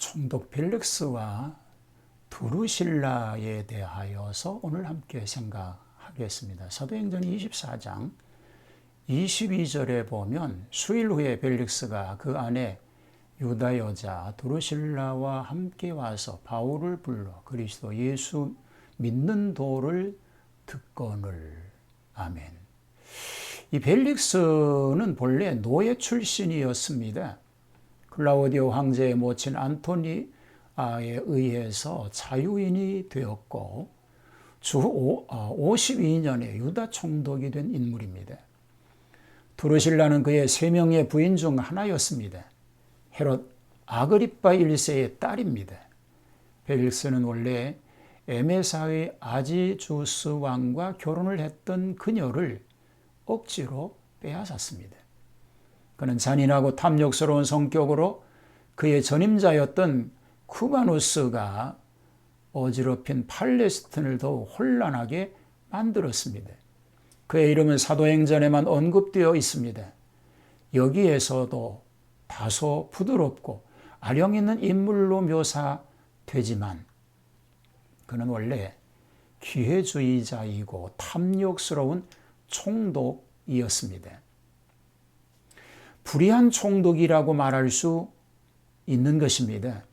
총독 벨릭스와 드루실라에 대하여서 오늘 함께 생각하겠습니다. 사도행전 24장 22절에 보면 수일 후에 벨릭스가 그 안에 유다 여자 드루실라와 함께 와서 바울을 불러 그리스도 예수 믿는 도를 듣거늘. 아멘. 이 벨릭스는 본래 노예 출신이었습니다. 클라우디오 황제의 모친 안토니아에 의해서 자유인이 되었고 주 52년에 유다 총독이 된 인물입니다. 드루실라는 그의 3명의 부인 중 하나였습니다. 헤롯 아그리파 1세의 딸입니다. 벨릭스는 원래 에메사의 아지주스 왕과 결혼을 했던 그녀를 억지로 빼앗았습니다. 그는 잔인하고 탐욕스러운 성격으로 그의 전임자였던 쿠바누스가 어지럽힌 팔레스틴을 더욱 혼란하게 만들었습니다. 그의 이름은 사도행전에만 언급되어 있습니다. 여기에서도 다소 부드럽고 아령 있는 인물로 묘사되지만 그는 원래 기회주의자이고 탐욕스러운 총독이었습니다. 불의한 총독이라고 말할 수 있는 것입니다.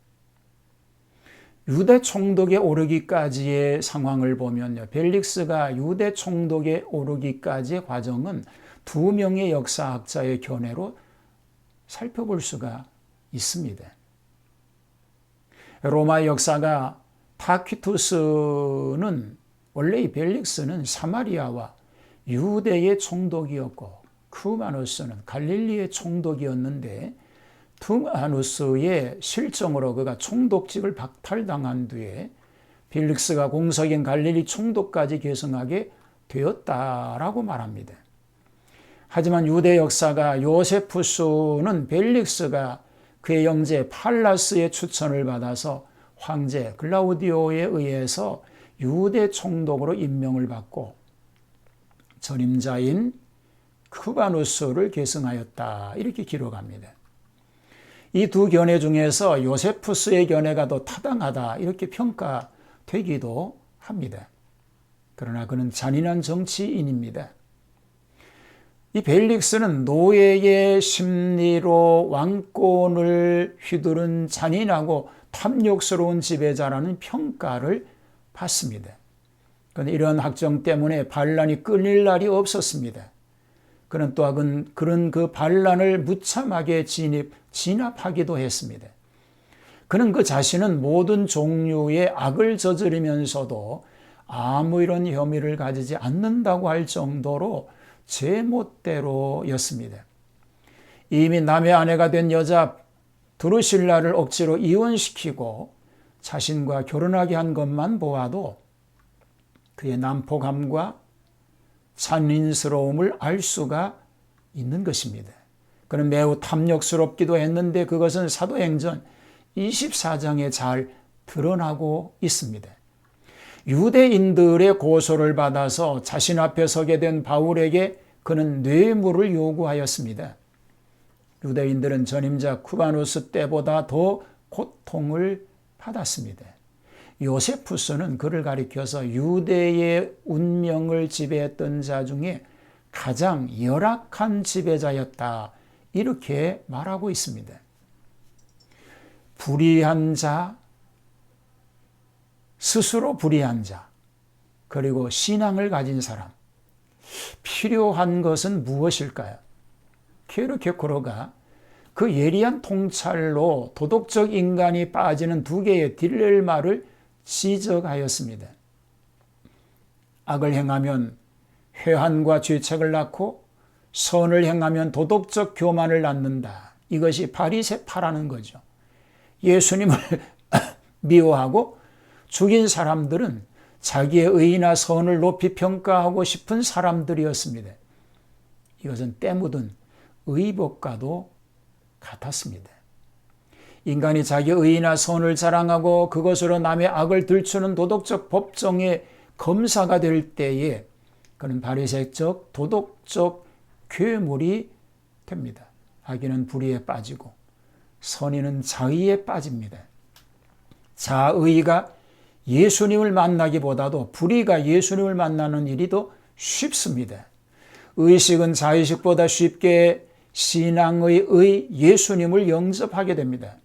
유대 총독에 오르기까지의 상황을 보면요. 벨릭스가 유대 총독에 오르기까지의 과정은 2명의 역사학자의 견해로 살펴볼 수가 있습니다. 로마 역사가 타퀴투스는 원래 이 벨릭스는 사마리아와 유대의 총독이었고 쿠바누스는 갈릴리의 총독이었는데 투마누스의 실정으로 그가 총독직을 박탈당한 뒤에 벨릭스가 공석인 갈릴리 총독까지 계승하게 되었다라고 말합니다. 하지만 유대 역사가 요세푸스는 벨릭스가 그의 형제 팔라스의 추천을 받아서 황제 글라우디오에 의해서 유대 총독으로 임명을 받고 전임자인 쿠바누스를 계승하였다 이렇게 기록합니다. 이 두 견해 중에서 요세푸스의 견해가 더 타당하다 이렇게 평가되기도 합니다. 그러나 그는 잔인한 정치인입니다. 이 벨릭스는 노예의 심리로 왕권을 휘두른 잔인하고 탐욕스러운 지배자라는 평가를 받습니다. 그런데 이런 학정 때문에 반란이 끊일 날이 없었습니다. 그는 또한 그런 그 반란을 무참하게 진압하기도 했습니다. 그는 그 자신은 모든 종류의 악을 저지르면서도 아무 이런 혐의를 가지지 않는다고 할 정도로 제멋대로였습니다. 이미 남의 아내가 된 여자 드루실라를 억지로 이혼시키고 자신과 결혼하게 한 것만 보아도 그의 난폭함과 잔인스러움을 알 수가 있는 것입니다. 그는 매우 탐욕스럽기도 했는데 그것은 사도행전 24장에 잘 드러나고 있습니다. 유대인들의 고소를 받아서 자신 앞에 서게 된 바울에게 그는 뇌물을 요구하였습니다. 유대인들은 전임자 쿠바누스 때보다 더 고통을 받았습니다. 요세푸스는 그를 가리켜서 유대의 운명을 지배했던 자 중에 가장 열악한 지배자였다 이렇게 말하고 있습니다. 불의한 자, 스스로 불의한 자, 그리고 신앙을 가진 사람. 필요한 것은 무엇일까요? 케르케고르가 그 예리한 통찰로 도덕적 인간이 빠지는 2개의 딜레마를 지적하였습니다. 악을 행하면 회한과 죄책을 낳고 선을 행하면 도덕적 교만을 낳는다. 이것이 바리새파라는 거죠. 예수님을 미워하고 죽인 사람들은 자기의 의나 선을 높이 평가하고 싶은 사람들이었습니다. 이것은 때 묻은 의복과도 같았습니다. 인간이 자기 의나 선을 자랑하고 그것으로 남의 악을 들추는 도덕적 법정의 검사가 될 때에 그는 바리새적 도덕적 괴물이 됩니다. 악인은 불의에 빠지고 선인은 자의에 빠집니다. 자의가 예수님을 만나기보다도 불의가 예수님을 만나는 일이 더 쉽습니다. 의식은 자의식보다 쉽게 신앙의 예수님을 영접하게 됩니다.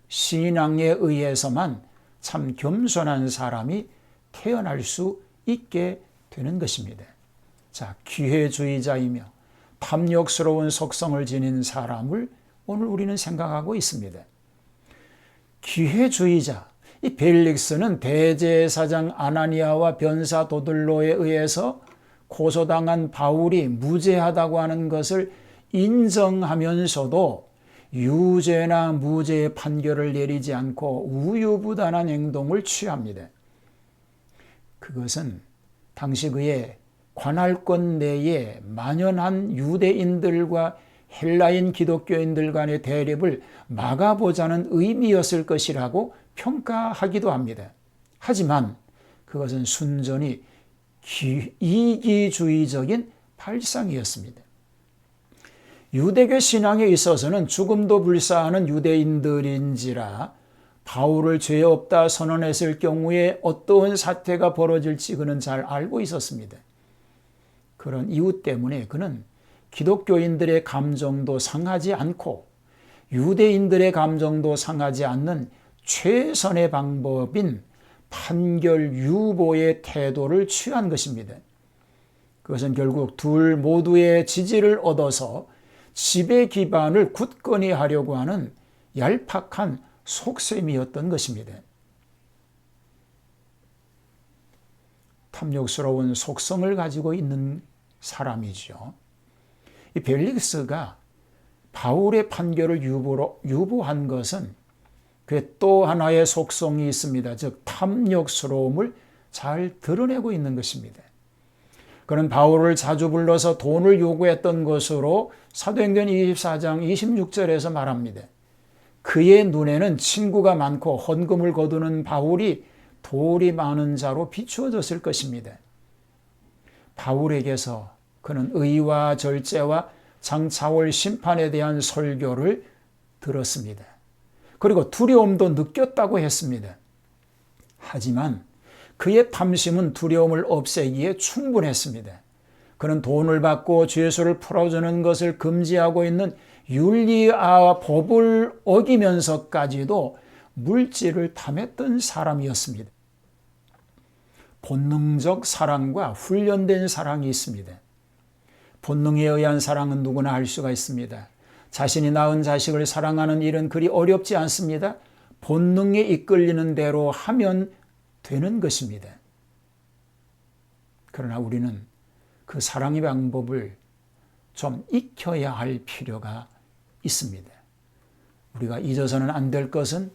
신앙에 의해서만 참 겸손한 사람이 태어날 수 있게 되는 것입니다. 자, 기회주의자이며 탐욕스러운 속성을 지닌 사람을 오늘 우리는 생각하고 있습니다. 기회주의자, 이 벨릭스는 대제사장 아나니아와 변사 도들로에 의해서 고소당한 바울이 무죄하다고 하는 것을 인정하면서도 유죄나 무죄의 판결을 내리지 않고 우유부단한 행동을 취합니다. 그것은 당시 그의 관할권 내에 만연한 유대인들과 헬라인 기독교인들 간의 대립을 막아보자는 의미였을 것이라고 평가하기도 합니다. 하지만 그것은 순전히 이기주의적인 발상이었습니다. 유대교 신앙에 있어서는 죽음도 불사하는 유대인들인지라 바울을 죄 없다 선언했을 경우에 어떠한 사태가 벌어질지 그는 잘 알고 있었습니다. 그런 이유 때문에 그는 기독교인들의 감정도 상하지 않고 유대인들의 감정도 상하지 않는 최선의 방법인 판결 유보의 태도를 취한 것입니다. 그것은 결국 둘 모두의 지지를 얻어서 지배 기반을 굳건히 하려고 하는 얄팍한 속셈이었던 것입니다. 탐욕스러운 속성을 가지고 있는 사람이죠. 이 벨릭스가 바울의 판결을 유보한 것은 그 또 하나의 속성이 있습니다. 즉 탐욕스러움을 잘 드러내고 있는 것입니다. 그는 바울을 자주 불러서 돈을 요구했던 것으로 사도행전 24장 26절에서 말합니다. 그의 눈에는 친구가 많고 헌금을 거두는 바울이 돌이 많은 자로 비추어졌을 것입니다. 바울에게서 그는 의와 절제와 장차올 심판에 대한 설교를 들었습니다. 그리고 두려움도 느꼈다고 했습니다. 하지만 그의 탐심은 두려움을 없애기에 충분했습니다. 그는 돈을 받고 죄수를 풀어주는 것을 금지하고 있는 윤리와 법을 어기면서까지도 물질을 탐했던 사람이었습니다. 본능적 사랑과 훈련된 사랑이 있습니다. 본능에 의한 사랑은 누구나 할 수가 있습니다. 자신이 낳은 자식을 사랑하는 일은 그리 어렵지 않습니다. 본능에 이끌리는 대로 하면 되는 것입니다. 그러나 우리는 그 사랑의 방법을 좀 익혀야 할 필요가 있습니다. 우리가 잊어서는 안 될 것은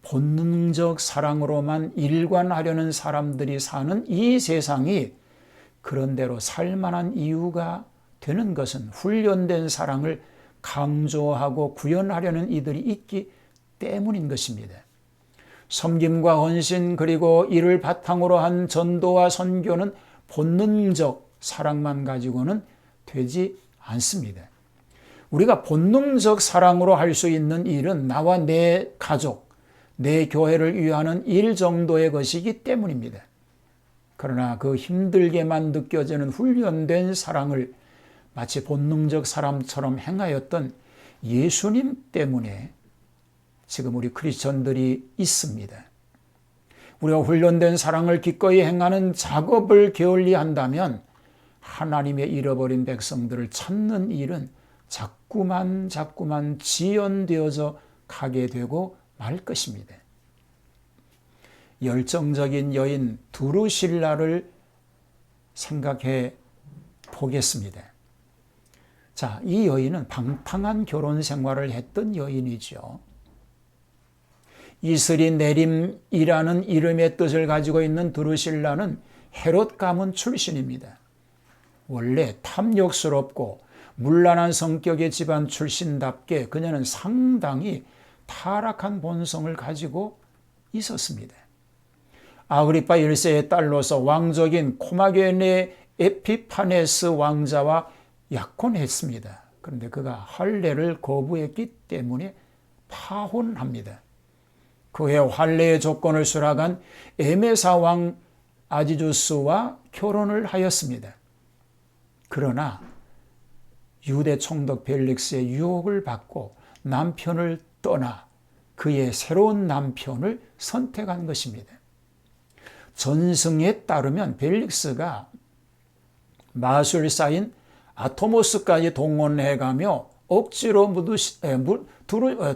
본능적 사랑으로만 일관하려는 사람들이 사는 이 세상이 그런대로 살만한 이유가 되는 것은 훈련된 사랑을 강조하고 구현하려는 이들이 있기 때문인 것입니다. 섬김과 헌신 그리고 이를 바탕으로 한 전도와 선교는 본능적 사랑만 가지고는 되지 않습니다. 우리가 본능적 사랑으로 할 수 있는 일은 나와 내 가족, 내 교회를 위하는 일 정도의 것이기 때문입니다. 그러나 그 힘들게만 느껴지는 훈련된 사랑을 마치 본능적 사람처럼 행하였던 예수님 때문에 지금 우리 크리스천들이 있습니다. 우리가 훈련된 사랑을 기꺼이 행하는 작업을 게을리한다면 하나님의 잃어버린 백성들을 찾는 일은 자꾸만 지연되어져 가게 되고 말 것입니다. 열정적인 여인 두루실라를 생각해 보겠습니다. 자, 이 여인은 방탕한 결혼 생활을 했던 여인이죠. 이슬이 내림이라는 이름의 뜻을 가지고 있는 두루실라는 헤롯 가문 출신입니다. 원래 탐욕스럽고 문란한 성격의 집안 출신답게 그녀는 상당히 타락한 본성을 가지고 있었습니다. 아그리파 1세의 딸로서 왕족인 코마게네 에피파네스 왕자와 약혼했습니다. 그런데 그가 할례를 거부했기 때문에 파혼합니다. 그해 환례의 조건을 수락한 에메사 왕 아지주스와 결혼을 하였습니다. 그러나 유대 총독 벨릭스의 유혹을 받고 남편을 떠나 그의 새로운 남편을 선택한 것입니다. 전승에 따르면 벨릭스가 마술사인 아토모스까지 동원해가며 억지로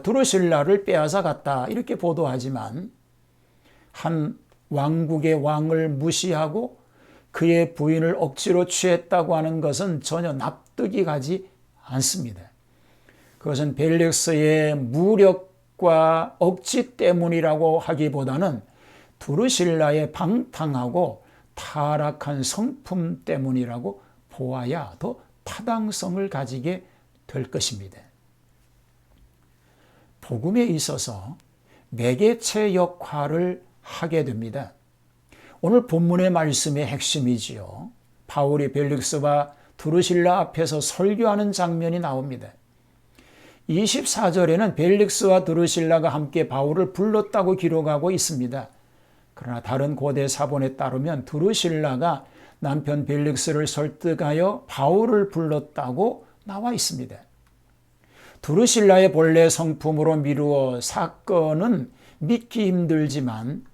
두루실라를 빼앗아 갔다 이렇게 보도하지만 한 왕국의 왕을 무시하고 그의 부인을 억지로 취했다고 하는 것은 전혀 납득이 가지 않습니다. 그것은 벨릭스의 무력과 억지 때문이라고 하기보다는 두루실라의 방탕하고 타락한 성품 때문이라고 보아야 더 타당성을 가지게 될 것입니다. 복음에 있어서 매개체 역할을 하게 됩니다. 오늘 본문의 말씀의 핵심이지요. 바울이 벨릭스와 두루실라 앞에서 설교하는 장면이 나옵니다. 24절에는 벨릭스와 두루실라가 함께 바울을 불렀다고 기록하고 있습니다. 그러나 다른 고대 사본에 따르면 두루실라가 남편 벨릭스를 설득하여 바울을 불렀다고 나와 있습니다. 두루실라의 본래 성품으로 미루어 사건은 믿기 힘들지만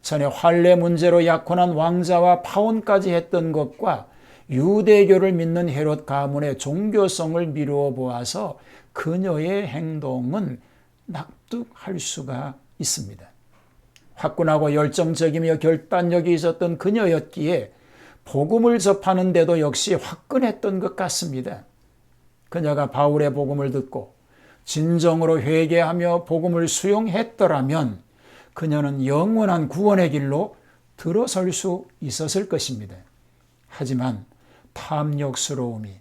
전에 환례 문제로 약혼한 왕자와 파혼까지 했던 것과 유대교를 믿는 헤롯 가문의 종교성을 미루어 보아서 그녀의 행동은 납득할 수가 있습니다. 화끈하고 열정적이며 결단력이 있었던 그녀였기에 복음을 접하는 데도 역시 화끈했던 것 같습니다. 그녀가 바울의 복음을 듣고 진정으로 회개하며 복음을 수용했더라면 그녀는 영원한 구원의 길로 들어설 수 있었을 것입니다. 하지만 탐욕스러움이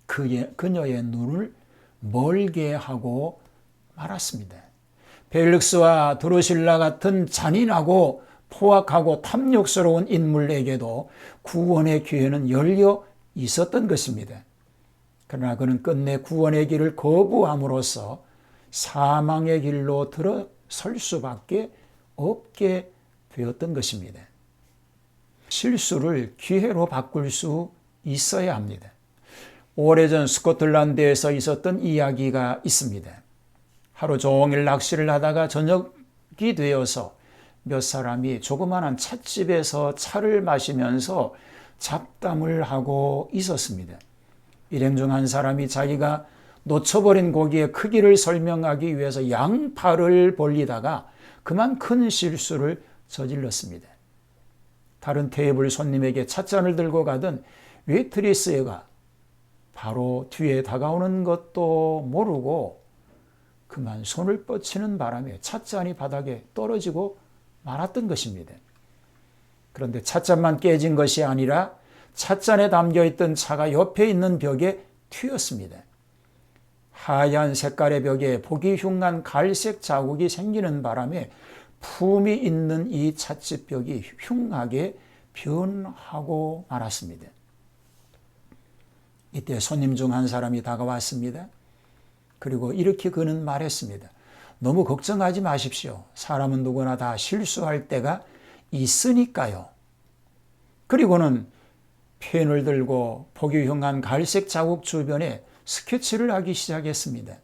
그녀의 눈을 멀게 하고 말았습니다. 벨릭스와 두루실라 같은 잔인하고 포악하고 탐욕스러운 인물에게도 구원의 기회는 열려 있었던 것입니다. 그러나 그는 끝내 구원의 길을 거부함으로써 사망의 길로 들어설 수밖에 없게 되었던 것입니다. 실수를 기회로 바꿀 수 있어야 합니다. 오래전 스코틀랜드에서 있었던 이야기가 있습니다. 하루 종일 낚시를 하다가 저녁이 되어서 몇 사람이 조그마한 찻집에서 차를 마시면서 잡담을 하고 있었습니다. 일행 중 한 사람이 자기가 놓쳐버린 고기의 크기를 설명하기 위해서 양팔을 벌리다가 그만 큰 실수를 저질렀습니다. 다른 테이블 손님에게 찻잔을 들고 가던 웨이트리스가 바로 뒤에 다가오는 것도 모르고 그만 손을 뻗치는 바람에 찻잔이 바닥에 떨어지고 말았던 것입니다. 그런데 찻잔만 깨진 것이 아니라 찻잔에 담겨있던 차가 옆에 있는 벽에 튀었습니다. 하얀 색깔의 벽에 보기 흉한 갈색 자국이 생기는 바람에 품이 있는 이 찻집 벽이 흉하게 변하고 말았습니다. 이때 손님 중 한 사람이 다가왔습니다. 그리고 이렇게 그는 말했습니다. 너무 걱정하지 마십시오. 사람은 누구나 다 실수할 때가 있으니까요. 그리고는 펜을 들고 보기 흉한 갈색 자국 주변에 스케치를 하기 시작했습니다.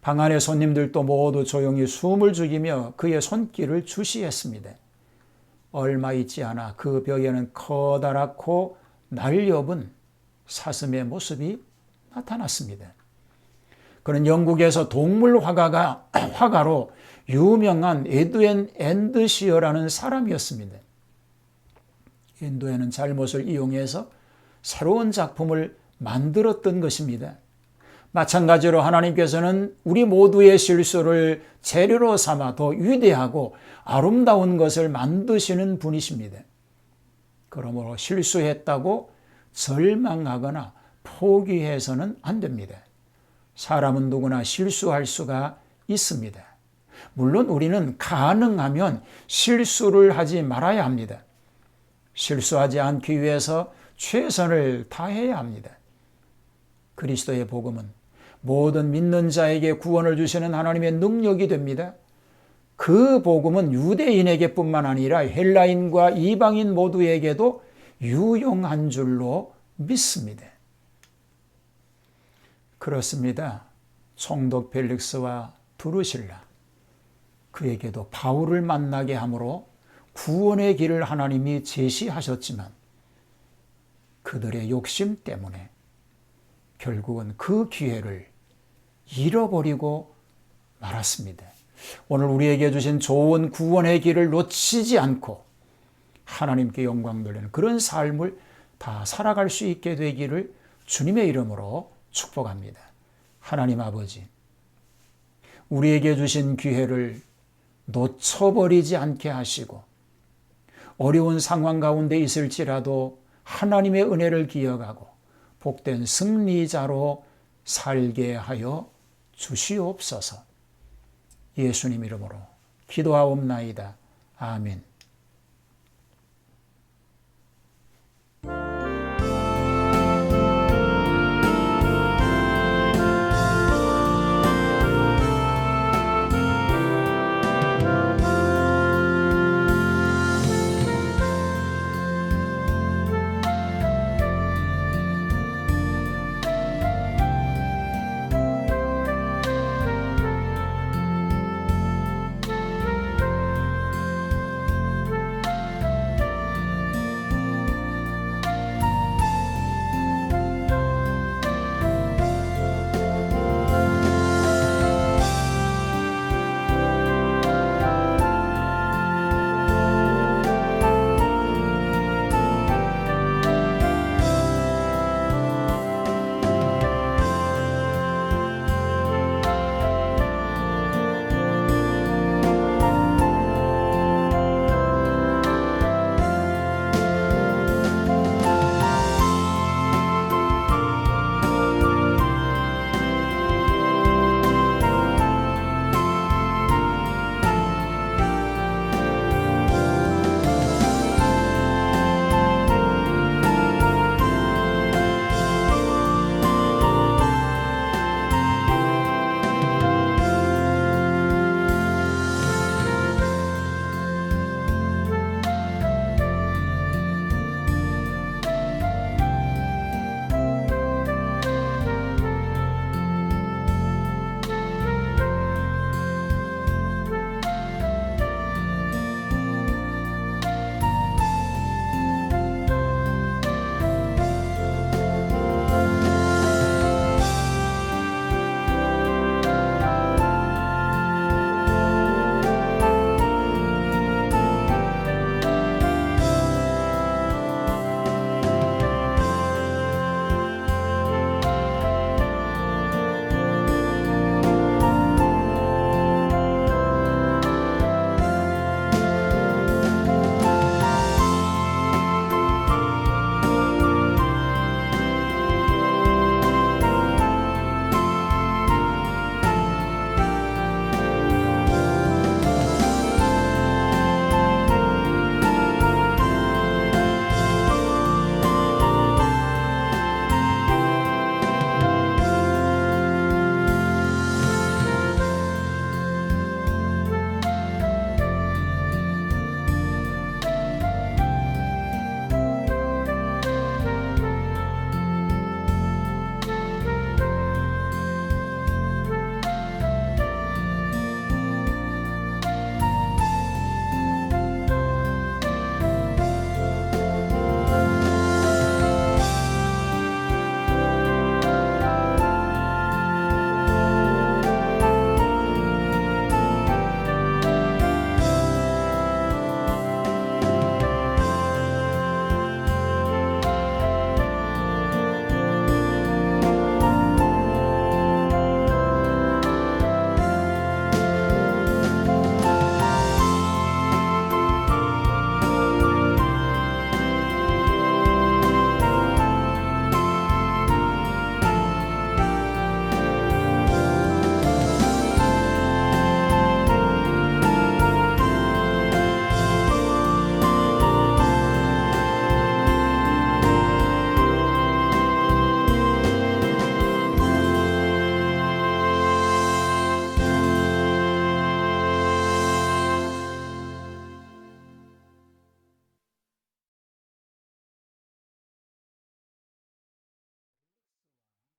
방 안의 손님들도 모두 조용히 숨을 죽이며 그의 손길을 주시했습니다. 얼마 있지 않아 그 벽에는 커다랗고 날렵은 사슴의 모습이 나타났습니다. 그는 영국에서 동물 화가로 유명한 에드웬 앤드시어라는 사람이었습니다. 인도에는 잘못을 이용해서 새로운 작품을 만들었던 것입니다. 마찬가지로 하나님께서는 우리 모두의 실수를 재료로 삼아 더 위대하고 아름다운 것을 만드시는 분이십니다. 그러므로 실수했다고 절망하거나 포기해서는 안 됩니다. 사람은 누구나 실수할 수가 있습니다. 물론 우리는 가능하면 실수를 하지 말아야 합니다. 실수하지 않기 위해서 최선을 다해야 합니다. 그리스도의 복음은 모든 믿는 자에게 구원을 주시는 하나님의 능력이 됩니다. 그 복음은 유대인에게뿐만 아니라 헬라인과 이방인 모두에게도 유용한 줄로 믿습니다. 그렇습니다. 총독 펠릭스와 두루실라, 그에게도 바울을 만나게 함으로 구원의 길을 하나님이 제시하셨지만 그들의 욕심 때문에 결국은 그 기회를 잃어버리고 말았습니다. 오늘 우리에게 주신 좋은 구원의 길을 놓치지 않고 하나님께 영광 돌리는 그런 삶을 다 살아갈 수 있게 되기를 주님의 이름으로 축복합니다. 하나님 아버지, 우리에게 주신 기회를 놓쳐버리지 않게 하시고 어려운 상황 가운데 있을지라도 하나님의 은혜를 기억하고 복된 승리자로 살게 하여 주시옵소서. 예수님 이름으로 기도하옵나이다. 아멘.